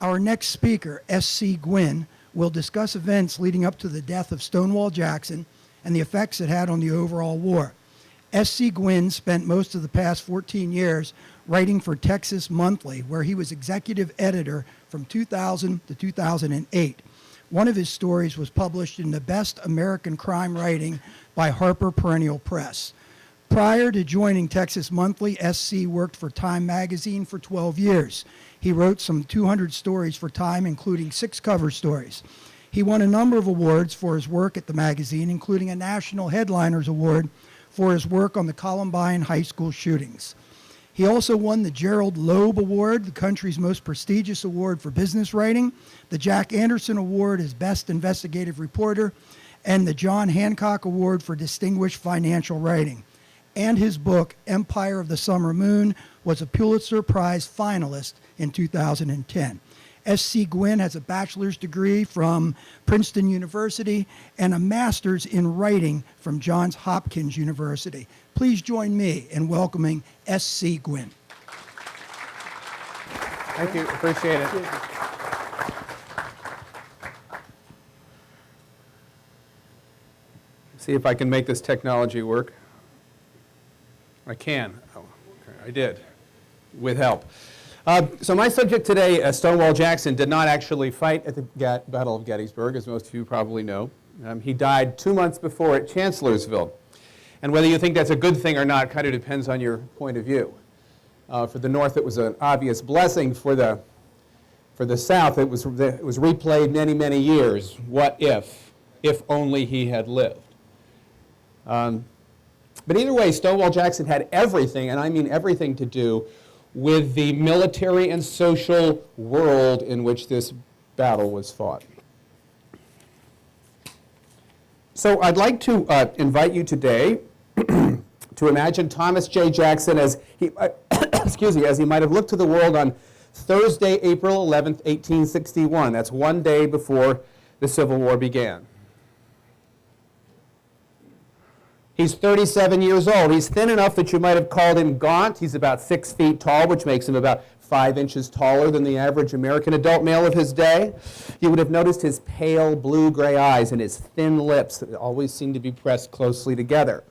Our next speaker, S.C. Gwynne, will discuss events leading up to the death of Stonewall Jackson and the effects it had on the overall war. S.C. Gwynne spent most of the past 14 years writing for Texas Monthly, where he was executive editor from 2000 to 2008. One of his stories was published in the Best American Crime Writing by Harper Perennial Press. Prior to joining Texas Monthly, S.C. worked for Time magazine for 12 years. He wrote some 200 stories for Time, including 6 cover stories. He won a number of awards for his work at the magazine, including a National Headliners Award for his work on the Columbine High School shootings. He also won the Gerald Loeb Award, the country's most prestigious award for business writing, the Jack Anderson Award as Best Investigative Reporter, and the John Hancock Award for Distinguished Financial Writing. And his book, Empire of the Summer Moon, was a Pulitzer Prize finalist in 2010. S.C. Gwynne has a bachelor's degree from Princeton University and a master's in writing from Johns Hopkins University. Please join me in welcoming S.C. Gwynne. Thank you. Appreciate it. See if I can make this technology work. I can. Oh, okay. I did, with help. So my subject today, Stonewall Jackson, did not actually fight at the Battle of Gettysburg, as most of you probably know. He died 2 months before at Chancellorsville. And whether you think that's a good thing or not kind of depends on your point of view. For the North, it was an obvious blessing. For the South, it was replayed many, many years. What if only he had lived. But either way, Stonewall Jackson had everything, and I mean everything, to do with the military and social world in which this battle was fought. So I'd like to invite you today to imagine Thomas J. Jackson as he, as he might have looked to the world on Thursday, April 11th, 1861. That's one day before the Civil War began. He's 37 years old. He's thin enough that you might have called him gaunt. He's about 6 feet tall, which makes him about 5 inches taller than the average American adult male of his day. You would have noticed his pale blue-gray eyes and his thin lips that always seem to be pressed closely together.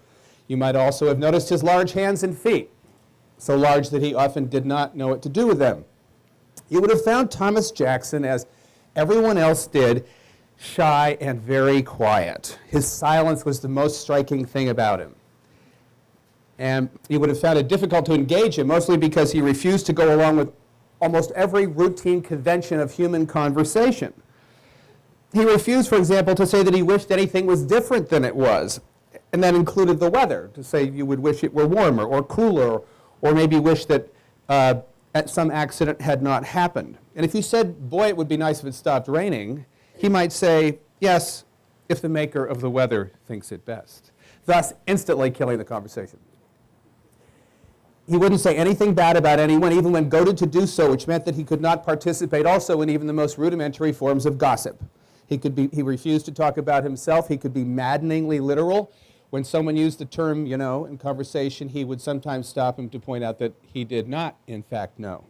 You might also have noticed his large hands and feet, so large that he often did not know what to do with them. You would have found Thomas Jackson, as everyone else did, shy and very quiet. His silence was the most striking thing about him. And you would have found it difficult to engage him, mostly because he refused to go along with almost every routine convention of human conversation. He refused, for example, to say that he wished anything was different than it was, and that included the weather, to say you would wish it were warmer or cooler, or maybe wish that some accident had not happened. And if you said, boy, it would be nice if it stopped raining, he might say, yes, if the maker of the weather thinks it best, thus instantly killing the conversation. He wouldn't say anything bad about anyone, even when goaded to do so, which meant that he could not participate also in even the most rudimentary forms of gossip. He refused to talk about himself. He could be maddeningly literal. When someone used the term, you know, in conversation, he would sometimes stop him to point out that he did not, in fact, know.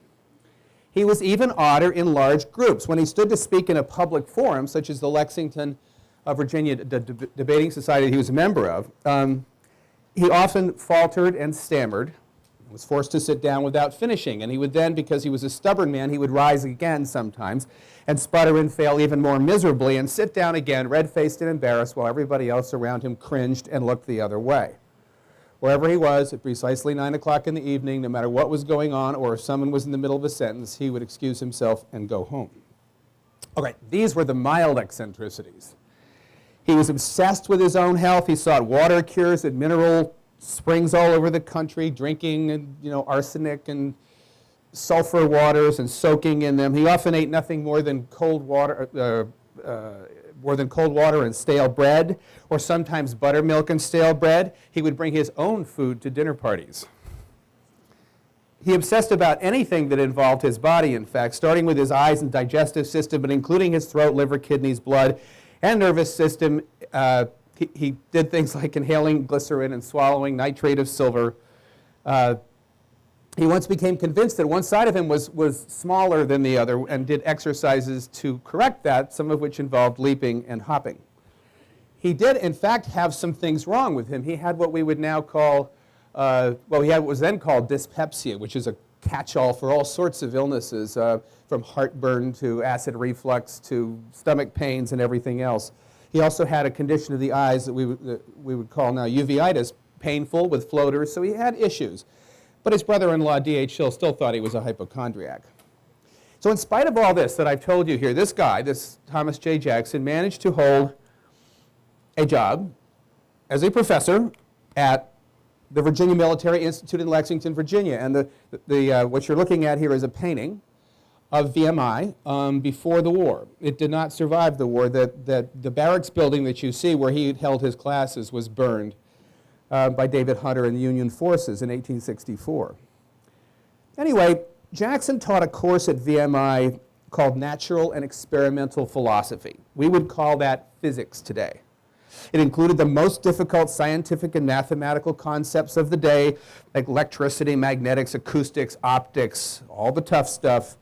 He was even odder in large groups. When he stood to speak in a public forum, such as the Lexington, Virginia Debating Society he was a member of, he often faltered and stammered, was forced to sit down without finishing. And he would then, because he was a stubborn man, he would rise again sometimes and sputter and fail even more miserably and sit down again, red-faced and embarrassed, while everybody else around him cringed and looked the other way. Wherever he was, at precisely 9 o'clock in the evening, no matter what was going on or if someone was in the middle of a sentence, he would excuse himself and go home. Okay, these were the mild eccentricities. He was obsessed with his own health. He sought water cures at mineral springs all over the country, drinking, arsenic and sulfur waters and soaking in them. He often ate nothing more than cold water and stale bread, or sometimes buttermilk and stale bread. He would bring his own food to dinner parties. He obsessed about anything that involved his body, in fact, starting with his eyes and digestive system, but including his throat, liver, kidneys, blood, and nervous system. He did things like inhaling glycerin and swallowing nitrate of silver. he once became convinced that one side of him was smaller than the other and did exercises to correct that, some of which involved leaping and hopping. He did, in fact, have some things wrong with him. He had what we would now call, he had what was then called dyspepsia, which is a catch-all for all sorts of illnesses, from heartburn to acid reflux to stomach pains and everything else. He also had a condition of the eyes that we would call now uveitis, painful with floaters, so he had issues. But his brother-in-law, D.H. Hill, still thought he was a hypochondriac. So in spite of all this that I've told you here, this guy, this Thomas J. Jackson, managed to hold a job as a professor at the Virginia Military Institute in Lexington, Virginia. And what you're looking at here is a painting of VMI before the war. It did not survive the war. The barracks building that you see where he held his classes was burned by David Hunter and the Union forces in 1864. Anyway, Jackson taught a course at VMI called Natural and Experimental Philosophy. We would call that physics today. It included the most difficult scientific and mathematical concepts of the day, like electricity, magnetics, acoustics, optics, all the tough stuff.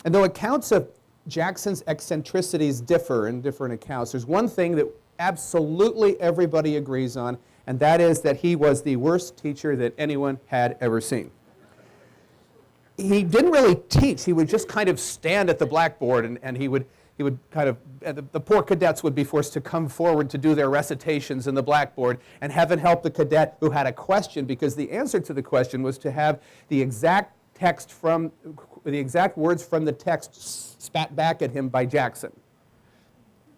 And though accounts of Jackson's eccentricities differ in different accounts, there's one thing that absolutely everybody agrees on, and that is that he was the worst teacher that anyone had ever seen. He didn't really teach. He would just kind of stand at the blackboard, and he would kind of, the poor cadets would be forced to come forward to do their recitations in the blackboard, and heaven help the cadet who had a question, because the answer to the question was to have the exact words from the text spat back at him by Jackson,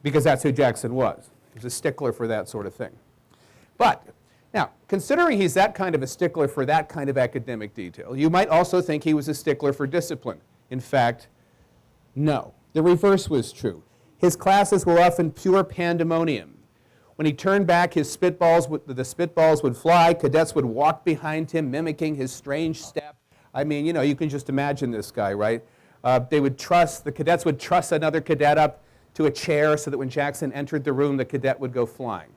because that's who Jackson was. He was a stickler for that sort of thing. But now, considering he's that kind of a stickler for that kind of academic detail, you might also think he was a stickler for discipline. In fact, no. The reverse was true. His classes were often pure pandemonium. When he turned back, the spitballs would fly, cadets would walk behind him, mimicking his strange step. I mean, you can just imagine this guy, right? The cadets would truss another cadet up to a chair so that when Jackson entered the room, the cadet would go flying.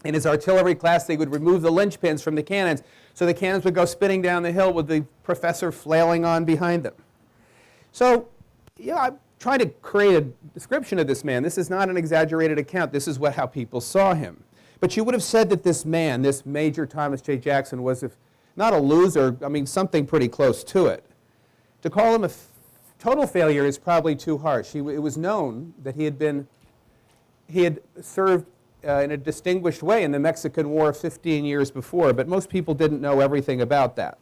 In his artillery class, they would remove the linchpins from the cannons, so the cannons would go spinning down the hill with the professor flailing on behind them. So, I'm trying to create a description of this man. This is not an exaggerated account. This is how people saw him. But you would have said that this man, this Major Thomas J. Jackson, was, if not a loser, something pretty close to it. To call him a total failure is probably too harsh. It was known that he had served in a distinguished way in the Mexican War 15 years before, but most people didn't know everything about that.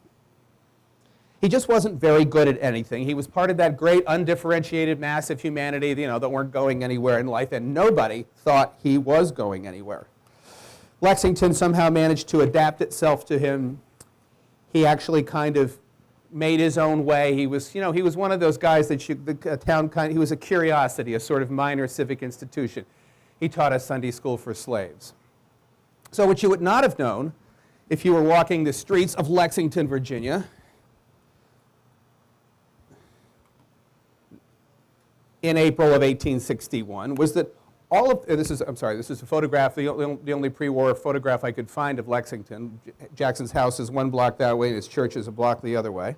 He just wasn't very good at anything. He was part of that great undifferentiated mass of humanity, that weren't going anywhere in life, and nobody thought he was going anywhere. Lexington somehow managed to adapt itself to him. He actually kind of made his own way. He was one of those guys that he was a curiosity, a sort of minor civic institution. He taught a Sunday school for slaves. So what you would not have known if you were walking the streets of Lexington, Virginia, in April of 1861, was that this is a photograph, the only pre-war photograph I could find of Lexington. Jackson's house is one block that way, and his church is a block the other way.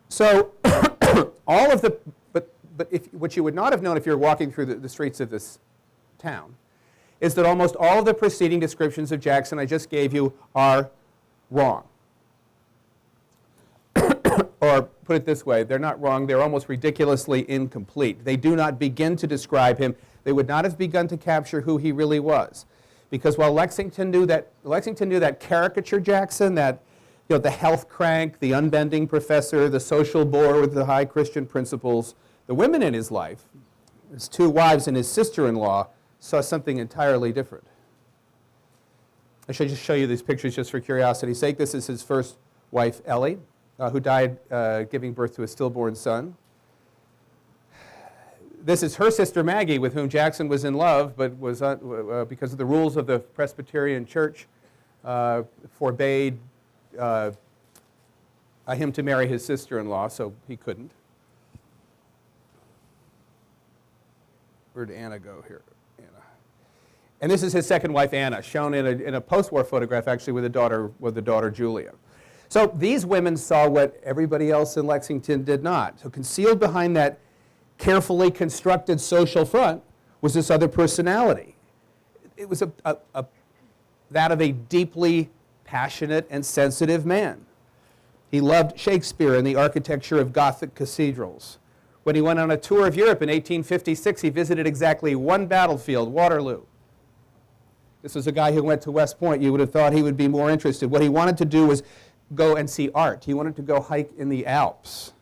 So what you would not have known if you were walking through the streets of this town is that almost all of the preceding descriptions of Jackson I just gave you are wrong. Or put it this way, they're not wrong, they're almost ridiculously incomplete. They do not begin to describe him. They would not have begun to capture who he really was. Because while Lexington knew that caricature Jackson, that the health crank, the unbending professor, the social bore with the high Christian principles, the women in his life, his two wives and his sister-in-law, saw something entirely different. I should just show you these pictures just for curiosity's sake. This is his first wife, Ellie, who died giving birth to a stillborn son. This is her sister, Maggie, with whom Jackson was in love, but was because of the rules of the Presbyterian Church, forbade him to marry his sister-in-law, so he couldn't. Where'd Anna go here? Anna. And this is his second wife, Anna, shown in a post-war photograph, actually, with the daughter Julia. So these women saw what everybody else in Lexington did not. So concealed behind that carefully constructed social front was this other personality. It was that of a deeply passionate and sensitive man. He loved Shakespeare and the architecture of Gothic cathedrals. When he went on a tour of Europe in 1856, he visited exactly one battlefield, Waterloo. This was a guy who went to West Point. You would have thought he would be more interested. What he wanted to do was go and see art. He wanted to go hike in the Alps.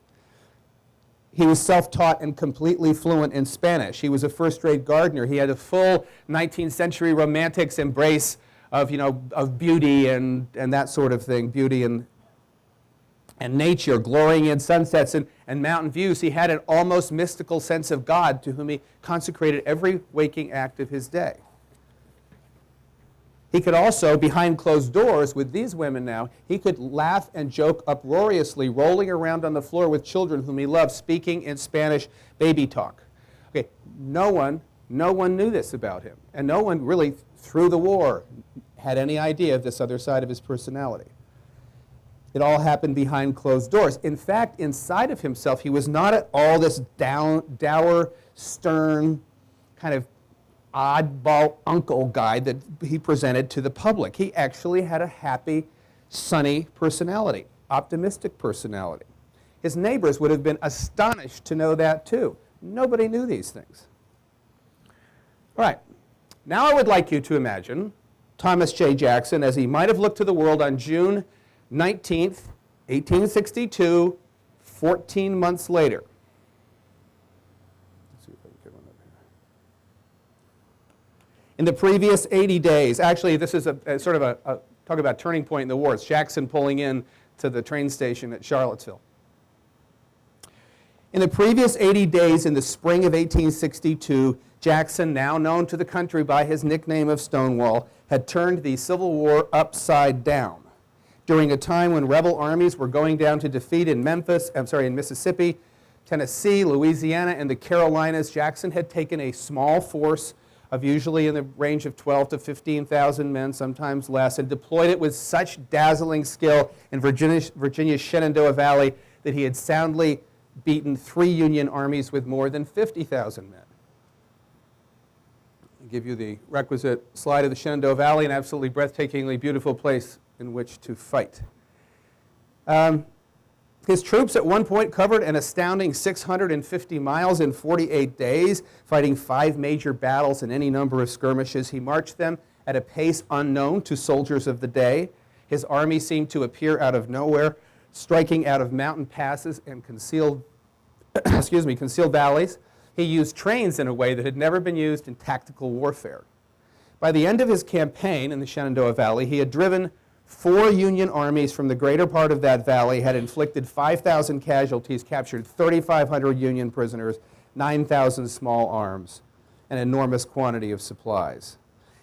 He was self-taught and completely fluent in Spanish. He was a first-rate gardener. He had a full 19th century romantics embrace of, of beauty and that sort of thing, beauty and nature, glorying in sunsets and mountain views. He had an almost mystical sense of God to whom he consecrated every waking act of his day. He could also, behind closed doors with these women now, he could laugh and joke uproariously, rolling around on the floor with children whom he loved, speaking in Spanish baby talk. Okay, no one knew this about him. And no one really, through the war, had any idea of this other side of his personality. It all happened behind closed doors. In fact, inside of himself, he was not at all this dour, stern, kind of oddball uncle guy that he presented to the public. He actually had a happy, sunny personality, optimistic personality. His neighbors would have been astonished to know that too. Nobody knew these things. All right, now I would like you to imagine Thomas J. Jackson as he might have looked to the world on June 19th, 1862, 14 months later. In the previous 80 days, actually this is a sort of a talk about turning point in the war. It's Jackson pulling in to the train station at Charlottesville. In the previous 80 days in the spring of 1862, Jackson, now known to the country by his nickname of Stonewall, had turned the Civil War upside down. During a time when rebel armies were going down to defeat in Mississippi, Tennessee, Louisiana, and the Carolinas, Jackson had taken a small force of usually in the range of 12 to 15,000 men, sometimes less, and deployed it with such dazzling skill in Virginia's Shenandoah Valley that he had soundly beaten 3 Union armies with more than 50,000 men. I'll give you the requisite slide of the Shenandoah Valley, an absolutely breathtakingly beautiful place in which to fight. His troops at one point covered an astounding 650 miles in 48 days, fighting 5 major battles and any number of skirmishes. He marched them at a pace unknown to soldiers of the day. His army seemed to appear out of nowhere, striking out of mountain passes and concealed valleys. He used trains in a way that had never been used in tactical warfare. By the end of his campaign in the Shenandoah Valley, he had driven 4 Union armies from the greater part of that valley, had inflicted 5,000 casualties, captured 3,500 Union prisoners, 9,000 small arms, an enormous quantity of supplies.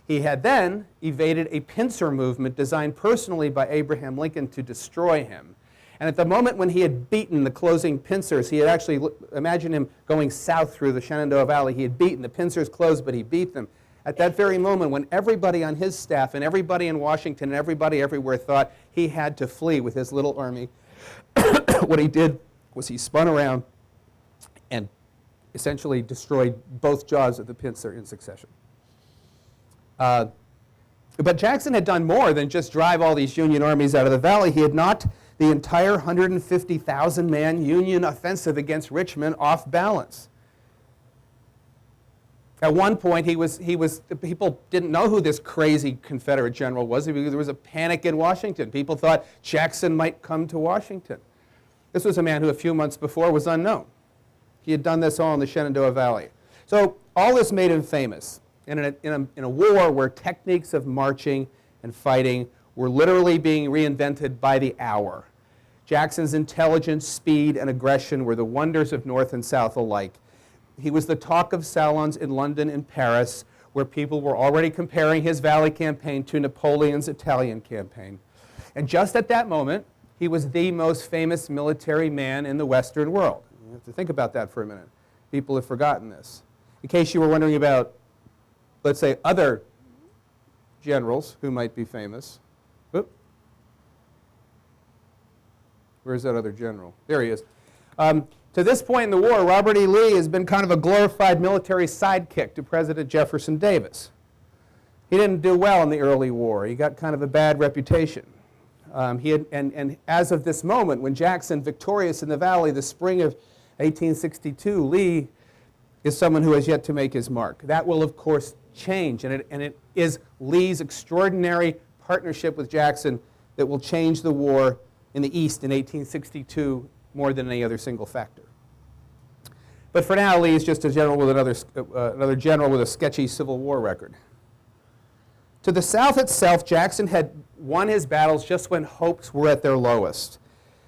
He had then evaded a pincer movement designed personally by Abraham Lincoln to destroy him. And at the moment when he had beaten the closing pincers, he had actually, imagine him going south through the Shenandoah Valley. He had beaten, the pincers closed, but he beat them. At that very moment when everybody on his staff and everybody in Washington and everybody everywhere thought he had to flee with his little army, what he did was he spun around and essentially destroyed both jaws of the pincer in succession. But Jackson had done more than just drive all these Union armies out of the valley. He had knocked the entire 150,000-man Union offensive against Richmond off balance. At one point, people didn't know who this crazy Confederate general was because there was a panic in Washington. People thought Jackson might come to Washington. This was a man who a few months before was unknown. He had done this all in the Shenandoah Valley. So all this made him famous in a war where techniques of marching and fighting were literally being reinvented by the hour. Jackson's intelligence, speed, and aggression were the wonders of North and South alike. He was the talk of salons in London and Paris, where people were already comparing his Valley campaign to Napoleon's Italian campaign. And just at that moment, he was the most famous military man in the Western world. You have to think about that for a minute. People have forgotten this. In case you were wondering about, let's say, other generals who might be famous. Where's that other general? There he is. To this point in the war, Robert E. Lee has been kind of a glorified military sidekick to President Jefferson Davis. He didn't do well in the early war. He got kind of a bad reputation. And as of this moment, when Jackson victorious in the Valley, the spring of 1862, Lee is someone who has yet to make his mark. That will, of course, change, and it is Lee's extraordinary partnership with Jackson that will change the war in the East in 1862 more than any other single factor. But for now, Lee is just a general with another general with a sketchy Civil War record. To the South itself, Jackson had won his battles just when hopes were at their lowest.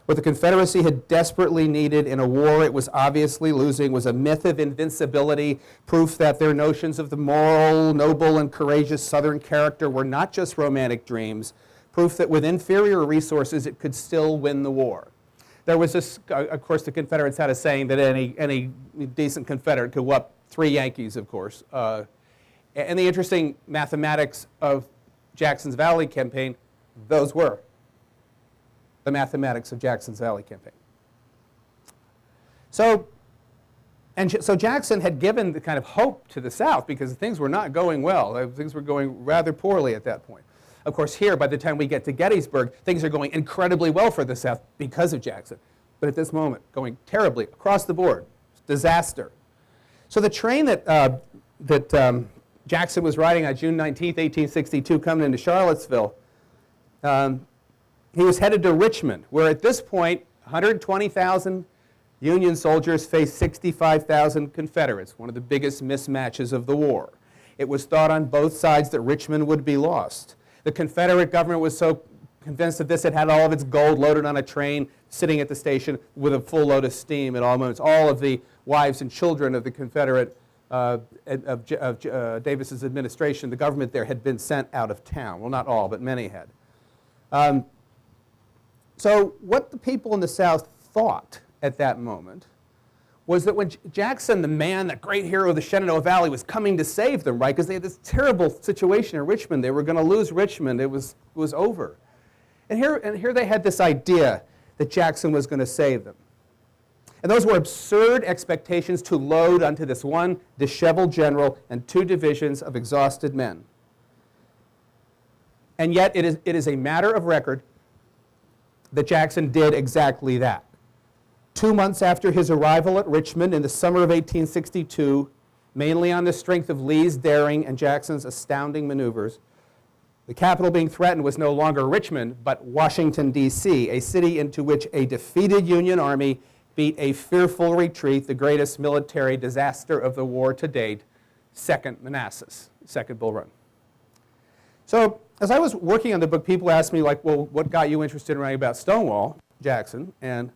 What the Confederacy had desperately needed in a war it was obviously losing was a myth of invincibility, proof that their notions of the moral, noble, and courageous Southern character were not just romantic dreams, proof that with inferior resources it could still win the war. There was this, of course, the Confederates had a saying that any decent Confederate could whoop 3 Yankees, of course. And the interesting mathematics of Jackson's Valley campaign, those were the mathematics of Jackson's Valley campaign. So Jackson had given the kind of hope to the South because things were not going well. Things were going rather poorly at that point. Of course, here, by the time we get to Gettysburg, things are going incredibly well for the South because of Jackson. But at this moment, going terribly across the board, disaster. So the train that Jackson was riding on June 19th, 1862, coming into Charlottesville, he was headed to Richmond, where at this point, 120,000 Union soldiers faced 65,000 Confederates, one of the biggest mismatches of the war. It was thought on both sides that Richmond would be lost. The Confederate government was so convinced of this, it had all of its gold loaded on a train, sitting at the station with a full load of steam at all moments. All of the wives and children of the Confederate, Davis's administration, the government there, had been sent out of town. Well, not all, but many had. So what the people in the South thought at that moment was that when Jackson, the man, that great hero of the Shenandoah Valley, was coming to save them, right? Because they had this terrible situation in Richmond. They were going to lose Richmond. It was over. And here they had this idea that Jackson was going to save them. And those were absurd expectations to load onto this one disheveled general and 2 divisions of exhausted men. And yet it is a matter of record that Jackson did exactly that. 2 months after his arrival at Richmond in the summer of 1862, mainly on the strength of Lee's daring and Jackson's astounding maneuvers, the capital being threatened was no longer Richmond, but Washington, D.C., a city into which a defeated Union army beat a fearful retreat, the greatest military disaster of the war to date, Second Manassas, Second Bull Run. So as I was working on the book, people asked me, like, well, what got you interested in writing about Stonewall Jackson? And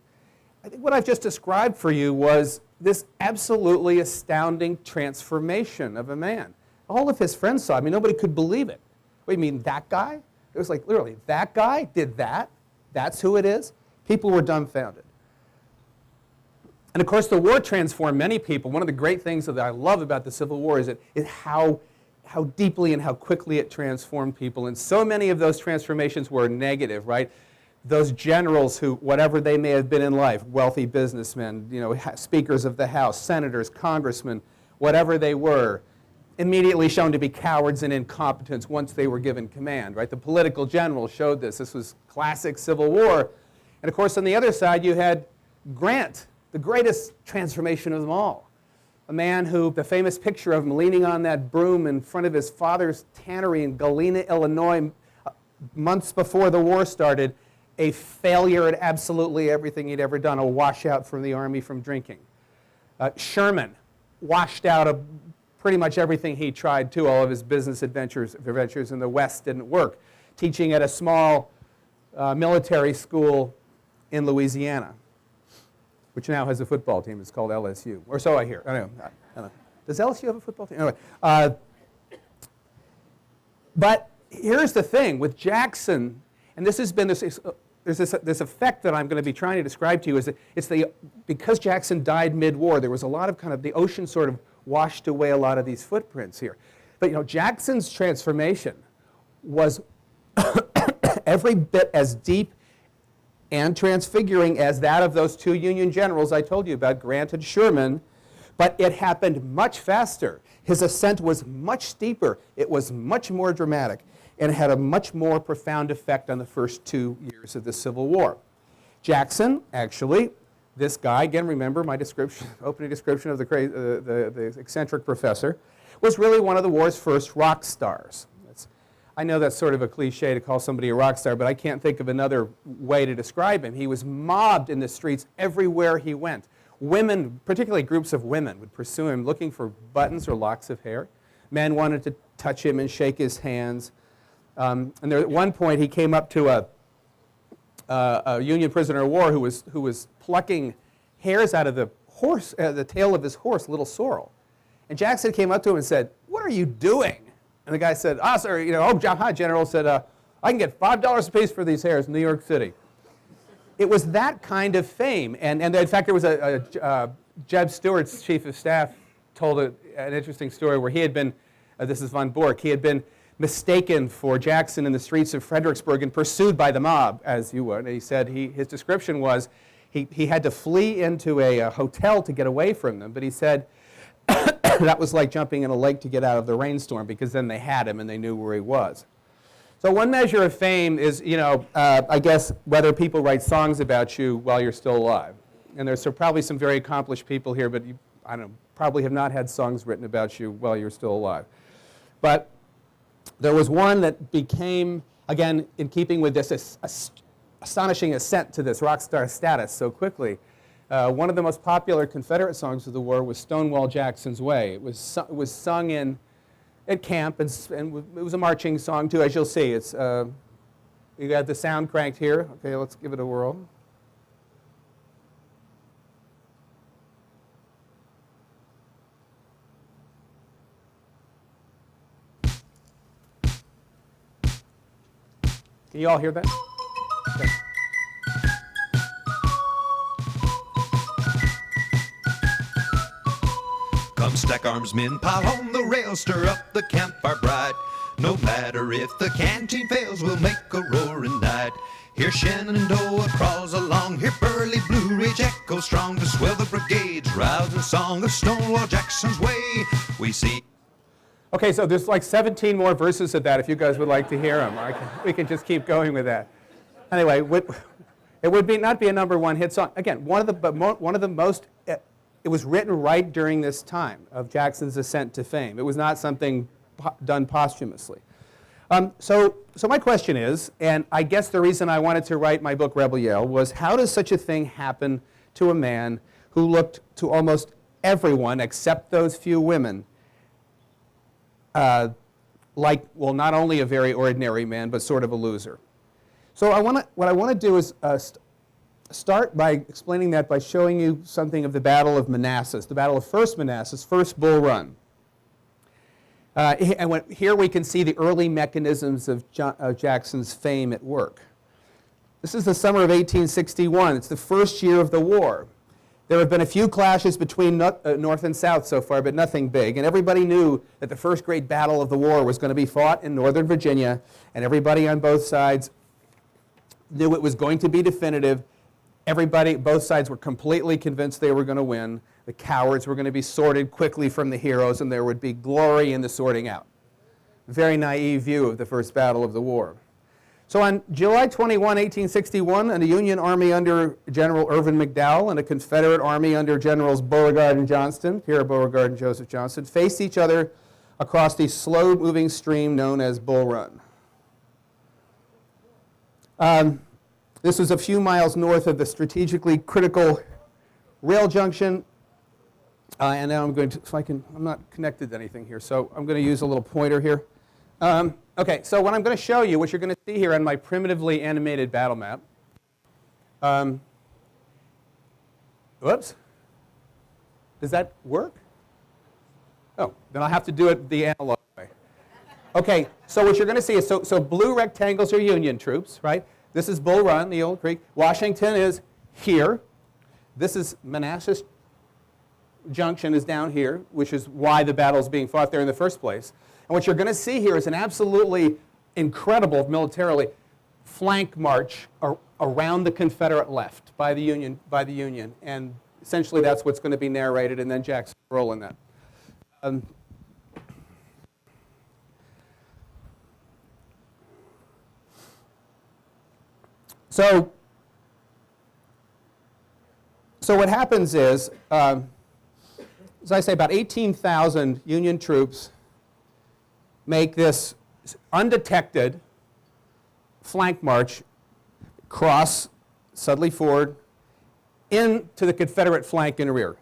I think what I've just described for you was this absolutely astounding transformation of a man. All of his friends saw it. I mean, nobody could believe it. Wait, you mean that guy? It was like, literally, that guy did that? That's who it is? People were dumbfounded. And of course, the war transformed many people. One of the great things that I love about the Civil War is how deeply and how quickly it transformed people. And so many of those transformations were negative, right? Those generals who, whatever they may have been in life, wealthy businessmen, speakers of the House, senators, congressmen, whatever they were, immediately shown to be cowards and incompetents once they were given command, right? The political generals showed this. This was classic Civil War. And of course, on the other side, you had Grant, the greatest transformation of them all. A man who, the famous picture of him leaning on that broom in front of his father's tannery in Galena, Illinois, months before the war started, a failure at absolutely everything he'd ever done, a washout from the army from drinking. Sherman, washed out of pretty much everything he tried to. All of his business adventures in the West didn't work. Teaching at a small military school in Louisiana, which now has a football team. It's called LSU, or so I hear. I don't know. Does LSU have a football team? Anyway, but here's the thing with Jackson, and this has been there's this effect that I'm going to be trying to describe to you. Is that because Jackson died mid-war, there was a lot of kind of the ocean sort of washed away a lot of these footprints here. But Jackson's transformation was every bit as deep and transfiguring as that of those two Union generals I told you about, Grant and Sherman, but it happened much faster. His ascent was much steeper. It was much more dramatic, and it had a much more profound effect on the first 2 years of the Civil War. Jackson, actually, this guy, again, remember my description, opening description of the eccentric professor, was really one of the war's first rock stars. I know that's sort of a cliche to call somebody a rock star, but I can't think of another way to describe him. He was mobbed in the streets everywhere he went. Women, particularly groups of women, would pursue him looking for buttons or locks of hair. Men wanted to touch him and shake his hands. And there, at one point, he came up to a Union prisoner of war who was plucking hairs out of the tail of his horse, Little Sorrel. And Jackson came up to him and said, "What are you doing?" And the guy said, sir, hi, General, said, I can get $5 apiece for these hairs in New York City. It was that kind of fame. And in fact, there was Jeb Stuart's chief of staff told an interesting story where he had been, this is von Bork, he had been mistaken for Jackson in the streets of Fredericksburg and pursued by the mob, as you would. And he said his description was he had to flee into a hotel to get away from them, but he said, that was like jumping in a lake to get out of the rainstorm, because then they had him and they knew where he was. So one measure of fame is, I guess, whether people write songs about you while you're still alive. And there's probably some very accomplished people here, but you, probably have not had songs written about you while you're still alive. But there was one that became, again, in keeping with this astonishing ascent to this rock star status so quickly. One of the most popular Confederate songs of the war was Stonewall Jackson's Way. It was sung at camp, and it was a marching song too, as you'll see. It's you got the sound cranked here. Okay, let's give it a whirl. Can you all hear that? Okay. Come stack arms, men, pile on the rails, stir up the campfire bright. No matter if the canteen fails, we'll make a roaring night. Here Shenandoah crawls along, here burly Blue Ridge echoes strong to swell the brigade's rousing song of Stonewall Jackson's way. We see. Okay, so there's like 17 more verses of that if you guys would like to hear them. We can just keep going with that. Anyway, it would not be a #1 hit song. Again, one of the most. It was written right during this time of Jackson's ascent to fame. It was not something done posthumously. So my question is, and I guess the reason I wanted to write my book, Rebel Yell, was how does such a thing happen to a man who looked to almost everyone except those few women like, well, not only a very ordinary man, but sort of a loser. So what I want to do is start by explaining that by showing you something of the Battle of Manassas, the Battle of First Manassas, First Bull Run. And here we can see the early mechanisms of Jackson's fame at work. This is the summer of 1861. It's the first year of the war. There have been a few clashes between North and South so far, but nothing big. And everybody knew that the first great battle of the war was going to be fought in Northern Virginia, and everybody on both sides knew it was going to be definitive. Both sides were completely convinced they were going to win. The cowards were going to be sorted quickly from the heroes, and there would be glory in the sorting out. Very naive view of the first battle of the war. So on July 21, 1861, a Union army under General Irvin McDowell and a Confederate army under Generals Beauregard and Johnston, Pierre Beauregard and Joseph Johnston, faced each other across the slow-moving stream known as Bull Run. This was a few miles north of the strategically critical rail junction. And now I'm going to, I'm not connected to anything here, so I'm going to use a little pointer here. Okay, so what I'm going to show you, what you're going to see here on my primitively animated battle map. Whoops. Does that work? Oh, then I'll have to do it the analog way. Okay, so what you're going to see is, so blue rectangles are Union troops, right? This is Bull Run, the old creek. Washington is here. This is Manassas Junction is down here, which is why the battle is being fought there in the first place. And what you're going to see here is an absolutely incredible, militarily, flank march around the Confederate left by the Union, and essentially that's what's going to be narrated, and then Jackson role in that. So what happens is, as I say, about 18,000 Union troops make this undetected flank march cross Sudley Ford into the Confederate flank and rear.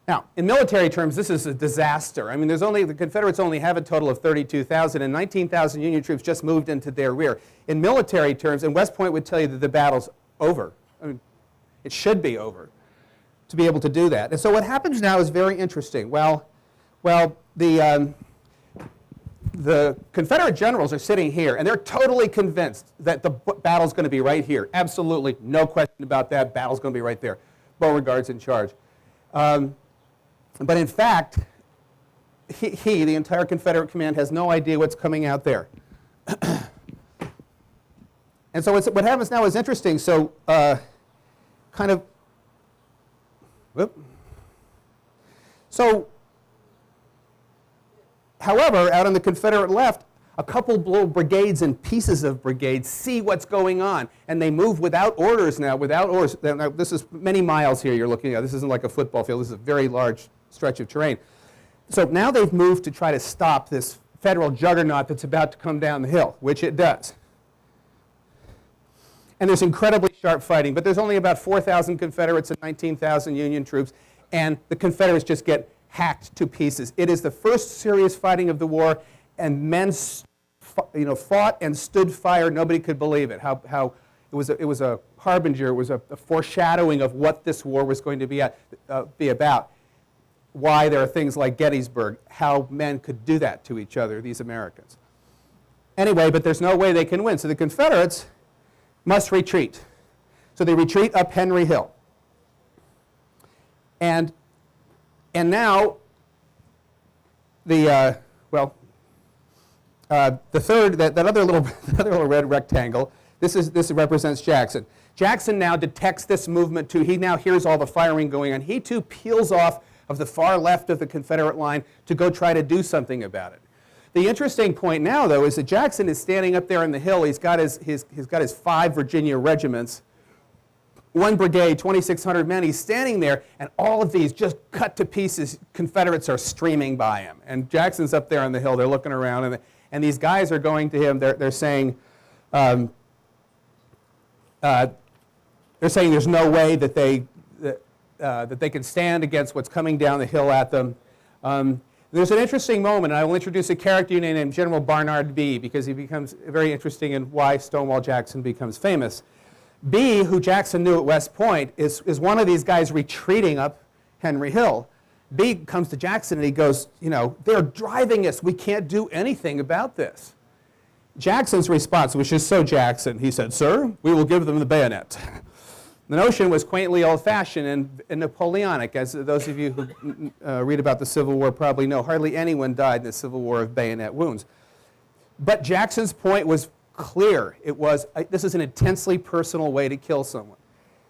Now, in military terms, this is a disaster. I mean, the Confederates only have a total of 32,000, and 19,000 Union troops just moved into their rear. In military terms, and West Point would tell you that the battle's over. I mean, it should be over to be able to do that. And so what happens now is very interesting. Well, the Confederate generals are sitting here, and they're totally convinced that the battle's going to be right here. Absolutely, no question about that. Battle's going to be right there. Beauregard's in charge. But in fact, the entire Confederate command, has no idea what's coming out there. And so what happens now is interesting. So however, out on the Confederate left, a couple little brigades and pieces of brigades see what's going on, and they move without orders now, Now, this is many miles here you're looking at. This isn't like a football field. This is a very large stretch of terrain. So now they've moved to try to stop this Federal juggernaut that's about to come down the hill, which it does. And there's incredibly sharp fighting, but there's only about 4,000 Confederates and 19,000 Union troops, and the Confederates just get hacked to pieces. It is the first serious fighting of the war, and men fought and stood fire. Nobody could believe it. How it was a harbinger. It was a foreshadowing of what this war was going to be about. Why there are things like Gettysburg, how men could do that to each other, these Americans. Anyway, but there's no way they can win. So the Confederates must retreat. So they retreat up Henry Hill. And now the third, that other little red rectangle, this represents Jackson. Jackson now detects this movement too. He now hears all the firing going on. He too peels off of the far left of the Confederate line to go try to do something about it. The interesting point now, though, is that Jackson is standing up there on the hill. He's got his 5 Virginia regiments, 1 brigade, 2,600 men. He's standing there, and all of these just cut to pieces. Confederates are streaming by him, and Jackson's up there on the hill. They're looking around, and these guys are going to him. They're saying there's no way that they can stand against what's coming down the hill at them. There's an interesting moment, and I will introduce a character named General Barnard Bee, because he becomes very interesting in why Stonewall Jackson becomes famous. Bee, who Jackson knew at West Point, is one of these guys retreating up Henry Hill. Bee comes to Jackson and he goes, they're driving us. We can't do anything about this. Jackson's response, which is so Jackson, he said, "Sir, we will give them the bayonet." The notion was quaintly old-fashioned and Napoleonic, as those of you who read about the Civil War probably know. Hardly anyone died in the Civil War of bayonet wounds. But Jackson's point was clear. This is an intensely personal way to kill someone.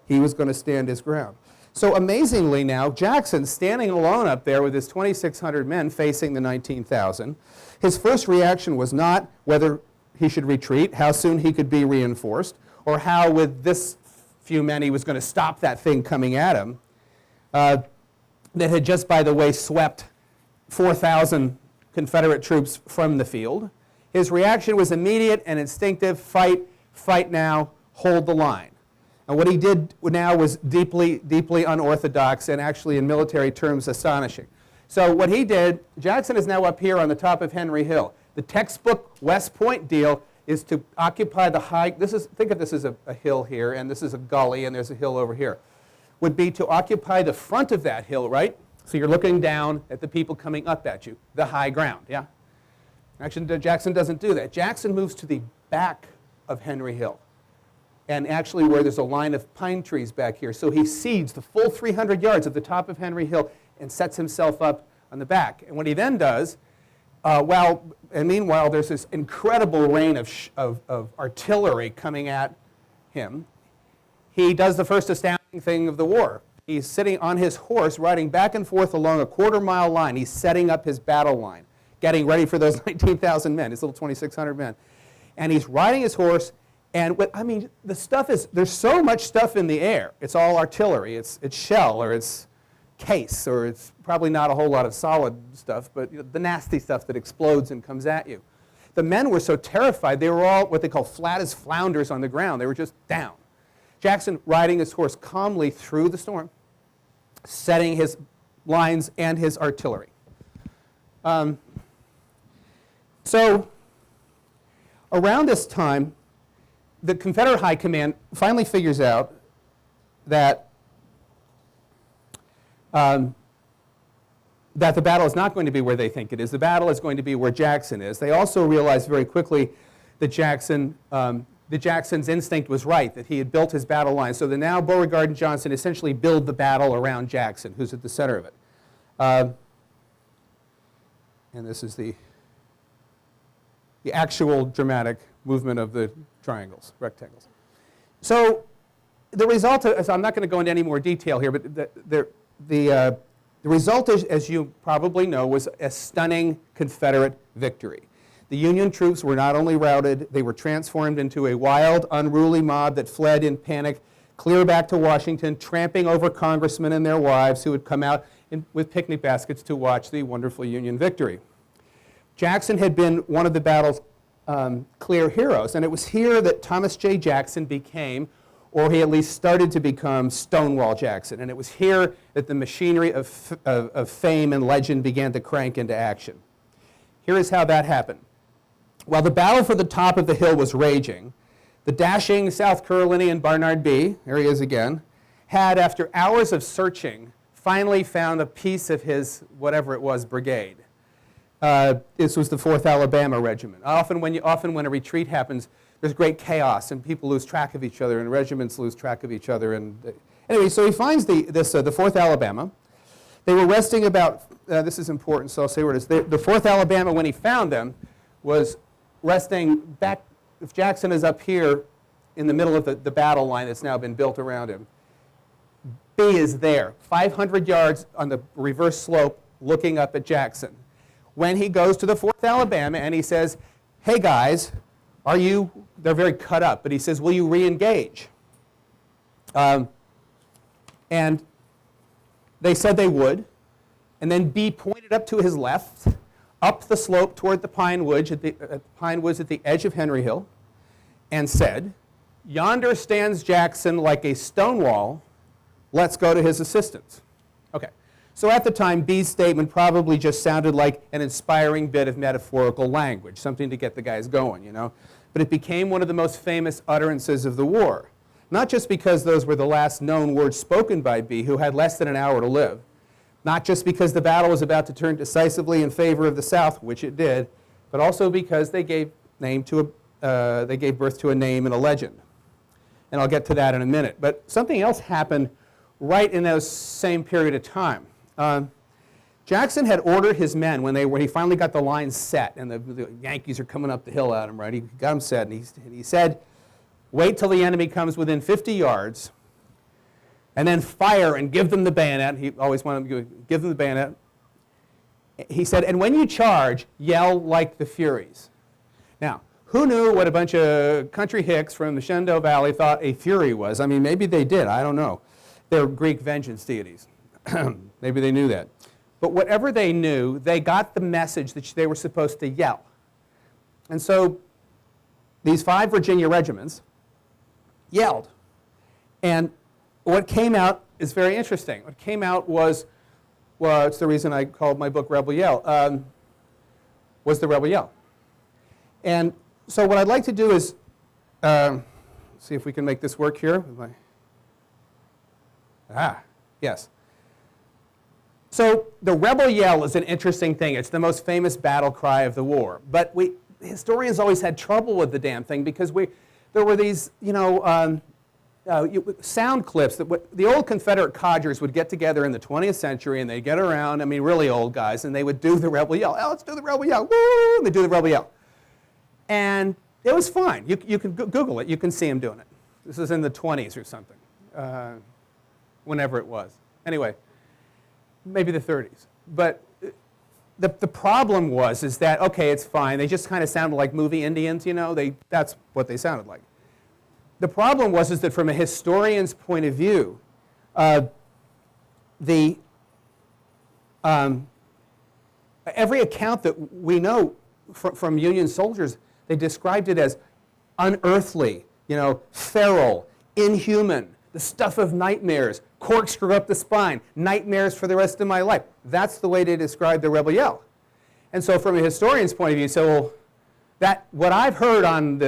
He was going to stand his ground. So amazingly now, Jackson, standing alone up there with his 2,600 men facing the 19,000, his first reaction was not whether he should retreat, how soon he could be reinforced, or how with this few men he was going to stop that thing coming at him that had just, by the way, swept 4,000 Confederate troops from the field. His reaction was immediate and instinctive: fight now, hold the line. And what he did now was deeply, deeply unorthodox and actually in military terms astonishing. So what he did, Jackson is now up here on the top of Henry Hill. The textbook West Point deal is to occupy the high, think of this as a hill here, and this is a gully, and there's a hill over here, would be to occupy the front of that hill, right? So you're looking down at the people coming up at you, the high ground, yeah? Actually, Jackson doesn't do that. Jackson moves to the back of Henry Hill, and actually where there's a line of pine trees back here. So he cedes the full 300 yards at the top of Henry Hill and sets himself up on the back. And what he then does, Meanwhile, there's this incredible rain of artillery coming at him. He does the first astounding thing of the war. He's sitting on his horse, riding back and forth along a quarter-mile line. He's setting up his battle line, getting ready for those 19,000 men, his little 2,600 men. And he's riding his horse, and the stuff is, there's so much stuff in the air. It's all artillery. It's shell, or it's case, or it's probably not a whole lot of solid stuff, but the nasty stuff that explodes and comes at you. The men were so terrified, they were all what they call flat as flounders on the ground. They were just down. Jackson riding his horse calmly through the storm, setting his lines and his artillery. So around this time, the Confederate High Command finally figures out that that the battle is not going to be where they think it is. The battle is going to be where Jackson is. They also realized very quickly that Jackson's instinct was right, that he had built his battle line. So that now Beauregard and Johnson essentially build the battle around Jackson, who's at the center of it. And this is the actual dramatic movement of the triangles, rectangles. So the result, so I'm not going to go into any more detail here, but the result, as you probably know, was a stunning Confederate victory. The Union troops were not only routed, they were transformed into a wild, unruly mob that fled in panic clear back to Washington, tramping over congressmen and their wives who had come out with picnic baskets to watch the wonderful Union victory. Jackson had been one of the battle's clear heroes, and it was here that Thomas J. Jackson became, or he at least started to become, Stonewall Jackson. And it was here that the machinery of fame and legend began to crank into action. Here is how that happened. While the battle for the top of the hill was raging, the dashing South Carolinian Barnard Bee, there he is again, had, after hours of searching, finally found a piece of his, whatever it was, brigade. This was the 4th Alabama Regiment. Often when a retreat happens, there's great chaos, and people lose track of each other, and regiments lose track of each other. And anyway, so he finds the 4th Alabama. They were resting about, this is important, so I'll say where it is. The 4th Alabama, when he found them, was resting back. If Jackson is up here in the middle of the battle line that's now been built around him, B is there, 500 yards on the reverse slope, looking up at Jackson. When he goes to the 4th Alabama and he says, hey guys, they're very cut up, but he says, will you re-engage? And they said they would. And then B pointed up to his left, up the slope toward the pine woods at the edge of Henry Hill, and said, yonder stands Jackson like a stone wall. Let's go to his assistance. Okay. So at the time, B's statement probably just sounded like an inspiring bit of metaphorical language, something to get the guys going, you know. But it became one of the most famous utterances of the war. Not just because those were the last known words spoken by B, who had less than an hour to live. Not just because the battle was about to turn decisively in favor of the South, which it did, but also because they gave birth to a name and a legend. And I'll get to that in a minute. But something else happened right in that same period of time. Jackson had ordered his men when he finally got the line set, and the Yankees are coming up the hill at him, right? He got them set, and he said, wait till the enemy comes within 50 yards, and then fire and give them the bayonet. He always wanted them to give them the bayonet. He said, and when you charge, yell like the Furies. Now, who knew what a bunch of country hicks from the Shenandoah Valley thought a Fury was? I mean, maybe they did. I don't know. They're Greek vengeance deities. Maybe they knew that. But whatever they knew, they got the message that they were supposed to yell. And so these 5 Virginia regiments yelled. And what came out is very interesting. What came out was, well, it's the reason I called my book Rebel Yell, was the Rebel Yell. And so what I'd like to do is, see if we can make this work here. Yes. So the Rebel Yell is an interesting thing. It's the most famous battle cry of the war. But historians always had trouble with the damn thing because there were these, sound clips that the old Confederate codgers would get together in the 20th century and they'd get around, I mean really old guys, and they would do the rebel yell. Oh, let's do the rebel yell. Woo! And they do the rebel yell. And it was fine. You can Google it. You can see them doing it. This is in the 20s or something, whenever it was. Anyway, maybe the 30s. But the problem is that, okay, it's fine. They just kind of sounded like movie Indians, you know. That's what they sounded like. The problem is that from a historian's point of view, every account that we know from Union soldiers, they described it as unearthly, you know, feral, inhuman, the stuff of nightmares, corkscrew up the spine, nightmares for the rest of my life. That's the way they described the rebel yell. And so from a historian's point of view, so well, what I've heard on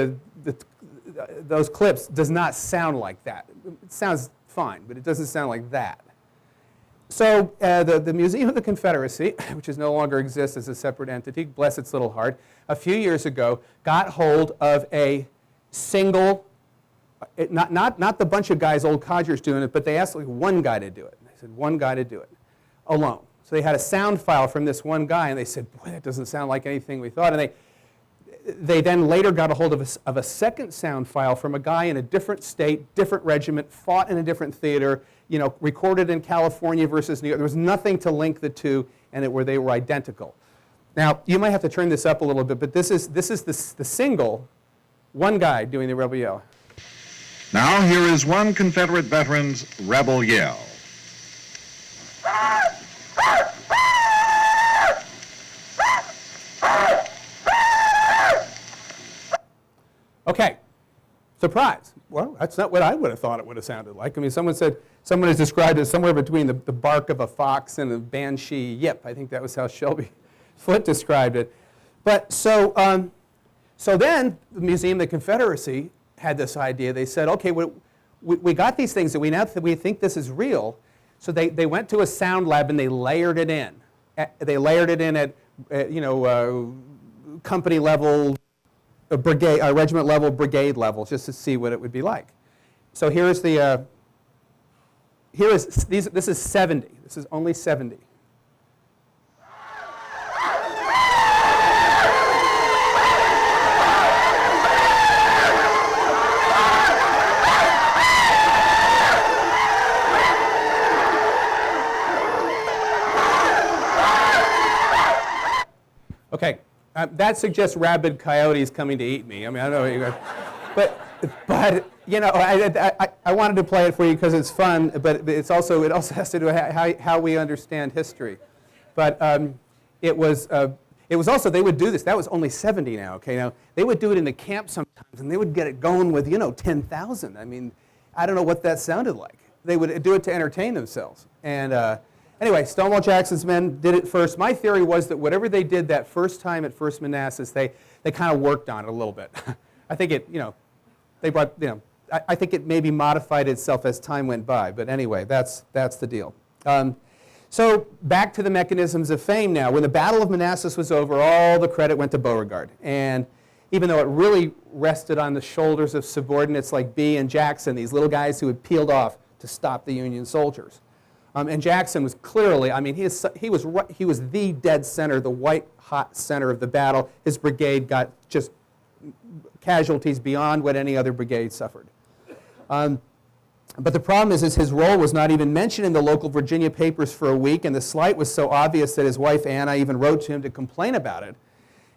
those clips does not sound like that. It sounds fine, but it doesn't sound like that. So the Museum of the Confederacy, which no longer exists as a separate entity, bless its little heart, a few years ago got hold of a single, not the bunch of guys, old codgers doing it, but they asked like one guy to do it. They said one guy to do it, alone. So they had a sound file from this one guy, and they said, boy, that doesn't sound like anything we thought. And they then later got a hold of a second sound file from a guy in a different state, different regiment, fought in a different theater, you know, recorded in California versus New York. There was nothing to link the two, and they were identical. Now, you might have to turn this up a little bit, but this is the single, one guy doing the rebel yell. Now here is one Confederate veteran's rebel yell. Okay, surprise. Well, that's not what I would have thought it would have sounded like. I mean, someone has described it somewhere between the bark of a fox and a banshee yip. I think that was how Shelby Foote described it. But so then the Museum of the Confederacy had this idea. They said, okay, we got these things that we think this is real. So they went to a sound lab and they layered it in. They layered it in at company level, regiment level, brigade level, just to see what it would be like. So this is 70. This is only 70. Okay, that suggests rabid coyotes coming to eat me. I mean, I don't know what you guys, but you know, I wanted to play it for you because it's fun, but it also has to do with how we understand history. But it was also, they would do this. That was only 70 now. Okay, now they would do it in the camp sometimes, and they would get it going with 10,000. I mean, I don't know what that sounded like. They would do it to entertain themselves, and. Anyway, Stonewall Jackson's men did it first. My theory was that whatever they did that first time at First Manassas, they kind of worked on it a little bit. I think I think it maybe modified itself as time went by. But anyway, that's the deal. So back to the mechanisms of fame now. When the Battle of Manassas was over, all the credit went to Beauregard. And even though it really rested on the shoulders of subordinates like Bee and Jackson, these little guys who had peeled off to stop the Union soldiers. And Jackson was clearly, I mean, he was the dead center, the white-hot center of the battle. His brigade got just casualties beyond what any other brigade suffered. But the problem is his role was not even mentioned in the local Virginia papers for a week, and the slight was so obvious that his wife, Anna, even wrote to him to complain about it.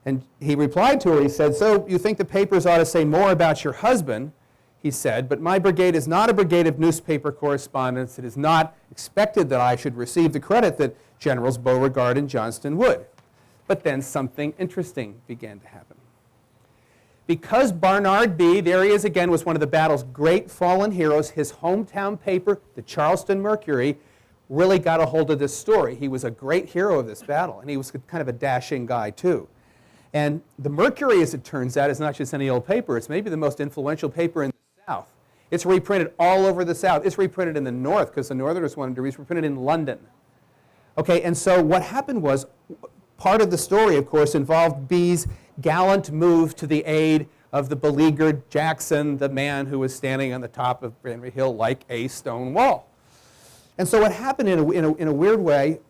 And he replied to her, he said, "So you think the papers ought to say more about your husband?" He said, "But my brigade is not a brigade of newspaper correspondents. It is not expected that I should receive the credit that Generals Beauregard and Johnston would." But then something interesting began to happen. Because Barnard Bee, there he is again, was one of the battle's great fallen heroes, his hometown paper, the Charleston Mercury, really got a hold of this story. He was a great hero of this battle, and he was kind of a dashing guy too. And the Mercury, as it turns out, is not just any old paper. It's maybe the most influential paper in the South. It's reprinted all over the South. It's reprinted in the North because the Northerners wanted to read. It's reprinted in London. Okay, and so what happened was, part of the story, of course, involved Bee's gallant move to the aid of the beleaguered Jackson, the man who was standing on the top of Henry Hill like a stone wall. And so what happened in a weird way,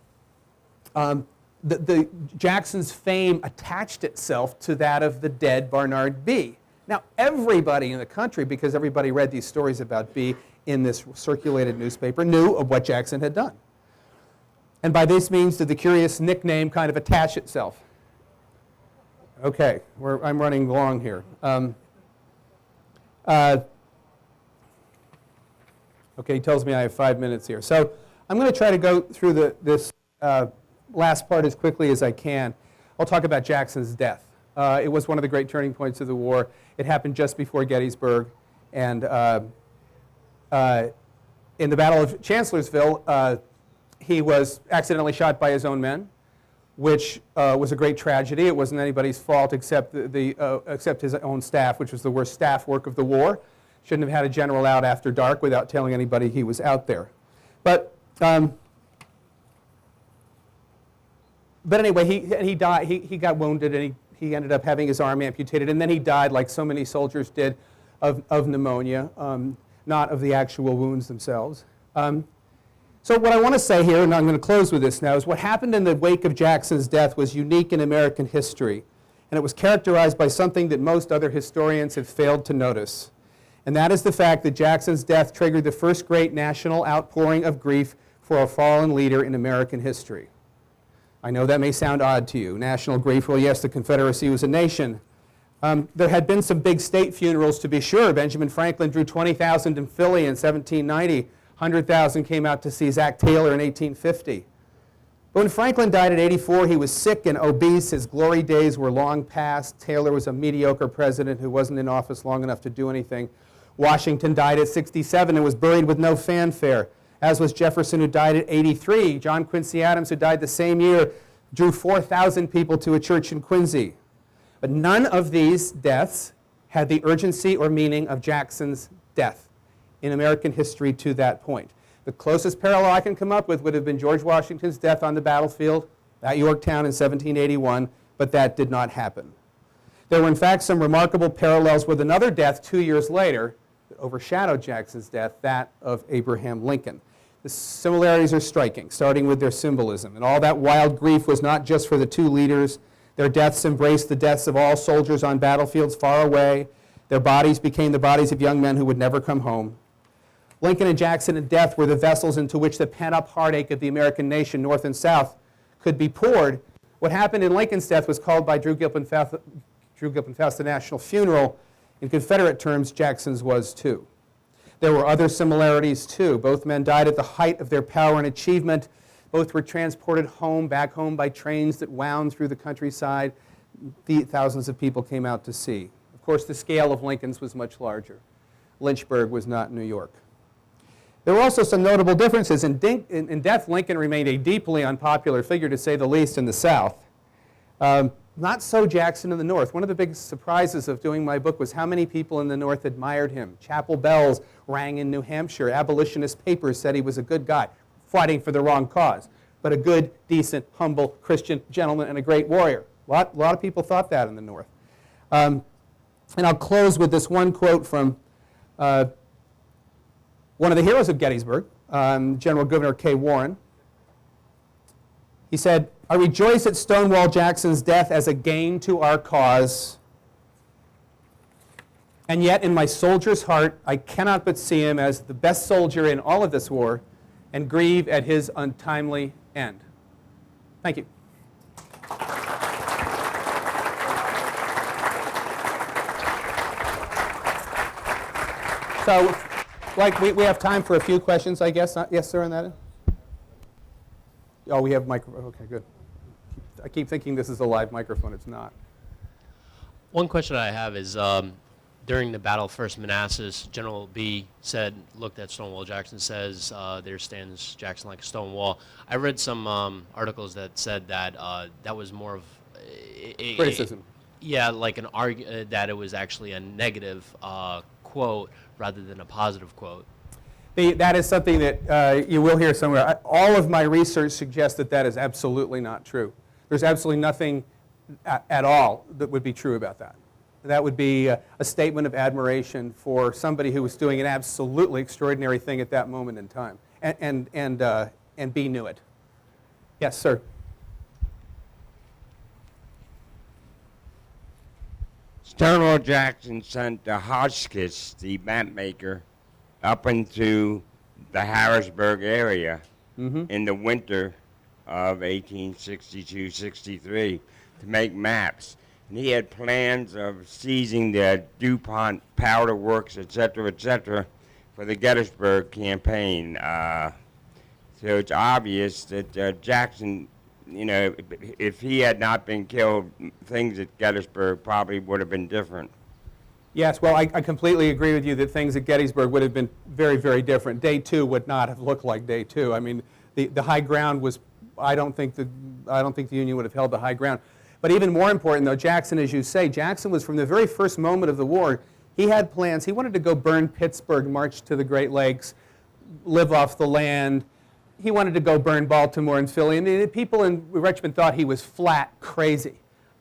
the Jackson's fame attached itself to that of the dead Barnard Bee. Now, everybody in the country, because everybody read these stories about Bee in this circulated newspaper, knew of what Jackson had done. And by this means did the curious nickname kind of attach itself. Okay, I'm running long here. Okay, he tells me I have 5 minutes here. So I'm going to try to go through this last part as quickly as I can. I'll talk about Jackson's death. It was one of the great turning points of the war. It happened just before Gettysburg. And in the Battle of Chancellorsville, he was accidentally shot by his own men, which was a great tragedy. It wasn't anybody's fault except except his own staff, which was the worst staff work of the war. Shouldn't have had a general out after dark without telling anybody he was out there. But anyway, he died. He got wounded, and he ended up having his arm amputated, and then he died, like so many soldiers did, of pneumonia, not of the actual wounds themselves. So what I want to say here, and I'm going to close with this now, is what happened in the wake of Jackson's death was unique in American history, and it was characterized by something that most other historians have failed to notice. And that is the fact that Jackson's death triggered the first great national outpouring of grief for a fallen leader in American history. I know that may sound odd to you. National grief, well, yes, the Confederacy was a nation. There had been some big state funerals, to be sure. Benjamin Franklin drew 20,000 in Philly in 1790. 100,000 came out to see Zach Taylor in 1850. But when Franklin died at 84, he was sick and obese. His glory days were long past. Taylor was a mediocre president who wasn't in office long enough to do anything. Washington died at 67 and was buried with no fanfare, as was Jefferson, who died at 83. John Quincy Adams, who died the same year, drew 4,000 people to a church in Quincy. But none of these deaths had the urgency or meaning of Jackson's death in American history to that point. The closest parallel I can come up with would have been George Washington's death on the battlefield at Yorktown in 1781, but that did not happen. There were, in fact, some remarkable parallels with another death 2 years later that overshadowed Jackson's death, that of Abraham Lincoln. The similarities are striking, starting with their symbolism. And all that wild grief was not just for the two leaders. Their deaths embraced the deaths of all soldiers on battlefields far away. Their bodies became the bodies of young men who would never come home. Lincoln and Jackson in death were the vessels into which the pent-up heartache of the American nation, North and South, could be poured. What happened in Lincoln's death was called by Drew Gilpin Faust the national funeral. In Confederate terms, Jackson's was too. There were other similarities too. Both men died at the height of their power and achievement. Both were transported back home by trains that wound through the countryside. Thousands of people came out to see. Of course, the scale of Lincoln's was much larger. Lynchburg was not New York. There were also some notable differences. In death, Lincoln remained a deeply unpopular figure, to say the least, in the South. Not so Jackson in the North. One of the big surprises of doing my book was how many people in the North admired him. Chapel bells rang in New Hampshire. Abolitionist papers said he was a good guy, fighting for the wrong cause, but a good, decent, humble Christian gentleman and a great warrior. A lot of people thought that in the North. And I'll close with this one quote from one of the heroes of Gettysburg, General Gouverneur K. Warren. He said, "I rejoice at Stonewall Jackson's death as a gain to our cause, and yet in my soldier's heart I cannot but see him as the best soldier in all of this war and grieve at his untimely end." Thank you. So, we have time for a few questions, I guess. Yes, sir, on that end? Oh, we have microphone. Okay, good. I keep thinking this is a live microphone. It's not. One question I have is, during the Battle of First Manassas, General B looked at Stonewall Jackson, says, there stands Jackson like a stone wall. I read some articles that said that that was more of Criticism. Yeah, like an argument that it was actually a negative quote rather than a positive quote. That is something that you will hear somewhere. All of my research suggests that that is absolutely not true. There's absolutely nothing at all that would be true about that. That would be a statement of admiration for somebody who was doing an absolutely extraordinary thing at that moment in time, and B knew it. Yes, sir. Stonewall Jackson sent the Hotchkiss, the map maker, up into the Harrisburg area in the winter of 1862-63 to make maps. And he had plans of seizing the DuPont powder works, etc., for the Gettysburg campaign. So it's obvious that Jackson, you know, if he had not been killed, things at Gettysburg probably would have been different. Yes, well, I completely agree with you that things at Gettysburg would have been very, very different. Day 2 would not have looked like Day 2. I mean, the high ground was, I don't think the Union would have held the high ground. But even more important, though, Jackson, as you say, Jackson was from the very first moment of the war, he had plans. He wanted to go burn Pittsburgh, march to the Great Lakes, live off the land. He wanted to go burn Baltimore and Philly. And the people in Richmond thought he was flat crazy.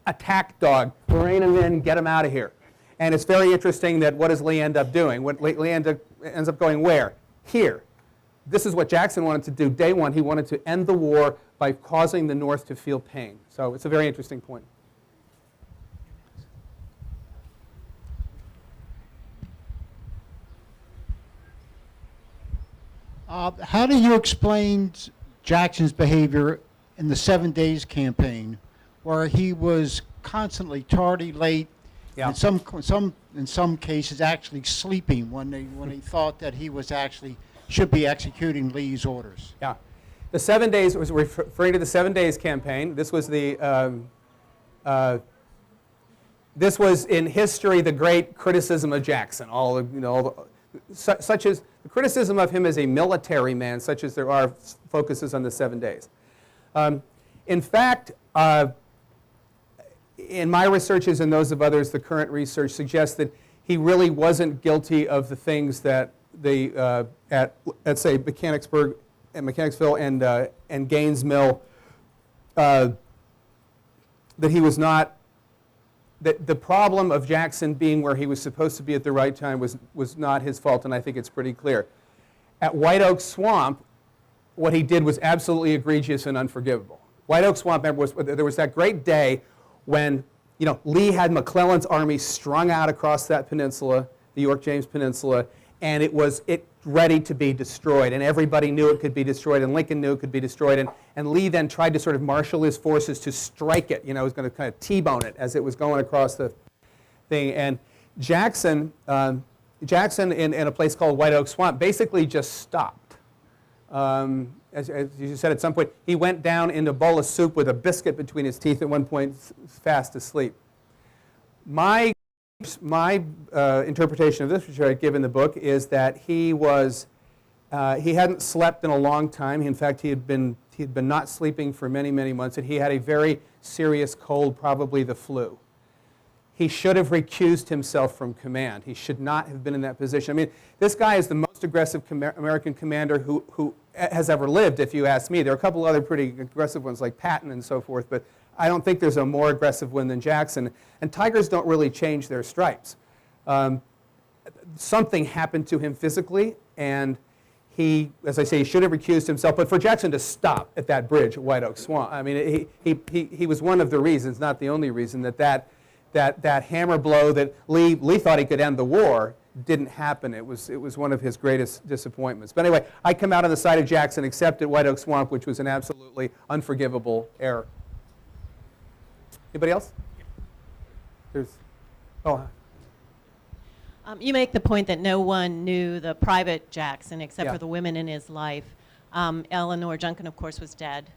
Attack dog, rein him in, get him out of here. And it's very interesting that what does Lee end up doing? Lee ends up going where? Here. This is what Jackson wanted to do day 1. He wanted to end the war by causing the North to feel pain. So it's a very interesting point. How do you explain Jackson's behavior in the 7 Days campaign, where he was constantly tardy, late, in some cases actually sleeping when he thought that he was actually should be executing Lee's orders? Yeah, the 7 Days was referring to the 7 Days campaign. This was this was in history the great criticism of Jackson. Such as the criticism of him as a military man, such as there are focuses on the 7 Days. In fact, in my researches and those of others, the current research suggests that he really wasn't guilty of the things that at say Mechanicsville and Gaines Mill, that he was not. That the problem of Jackson being where he was supposed to be at the right time was not his fault, and I think it's pretty clear. At White Oak Swamp, what he did was absolutely egregious and unforgivable. White Oak Swamp, there was that great day when Lee had McClellan's army strung out across that peninsula, the York-James Peninsula, and it was ready to be destroyed, and everybody knew it could be destroyed, and Lincoln knew it could be destroyed, and Lee then tried to sort of marshal his forces to strike it. He was going to kind of T-bone it as it was going across the thing, and Jackson in a place called White Oak Swamp basically just stopped. As you said, at some point, he went down into a bowl of soup with a biscuit between his teeth at one point, fast asleep. My interpretation of this, which I give in the book, is that he hadn't slept in a long time. In fact, he had been not sleeping for many, many months, and he had a very serious cold, probably the flu. He should have recused himself from command. He should not have been in that position. I mean, this guy is the most aggressive American commander who has ever lived, if you ask me. There are a couple other pretty aggressive ones like Patton and so forth, but I don't think there's a more aggressive one than Jackson. And tigers don't really change their stripes. Something happened to him physically, and he, as I say, he should have recused himself. But for Jackson to stop at that bridge at White Oak Swamp, I mean, he was one of the reasons, not the only reason, that hammer blow that Lee thought he could end the war didn't happen. It was one of his greatest disappointments. But anyway, I come out on the side of Jackson, except at White Oak Swamp, which was an absolutely unforgivable error. Anybody else? You make the point that no one knew the private Jackson except Yeah. for the women in his life. Eleanor Junkin, of course, was dead.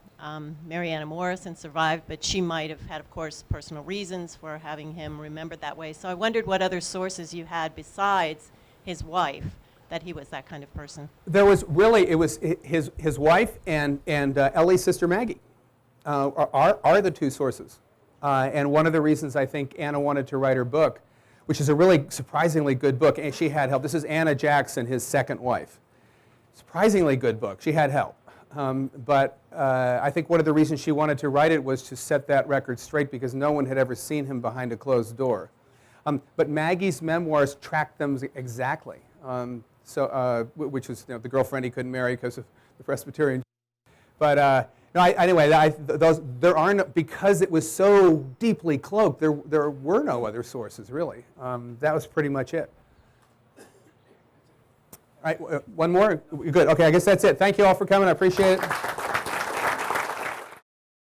Marianna Morrison survived, but she might have had, of course, personal reasons for having him remembered that way. So I wondered what other sources you had besides his wife that he was that kind of person. There was really, it was his wife and Ellie's sister Maggie are the two sources. And one of the reasons I think Anna wanted to write her book, which is a really surprisingly good book, and she had help. This is Anna Jackson, his second wife. Surprisingly good book. She had help. But I think one of the reasons she wanted to write it was to set that record straight, because no one had ever seen him behind a closed door. But Maggie's memoirs track them exactly. Which was the girlfriend he couldn't marry because of the Presbyterian. But anyway, there aren't, because it was so deeply cloaked. There were no other sources really. That was pretty much it. All right, one more. Good. Okay, I guess that's it. Thank you all for coming. I appreciate it.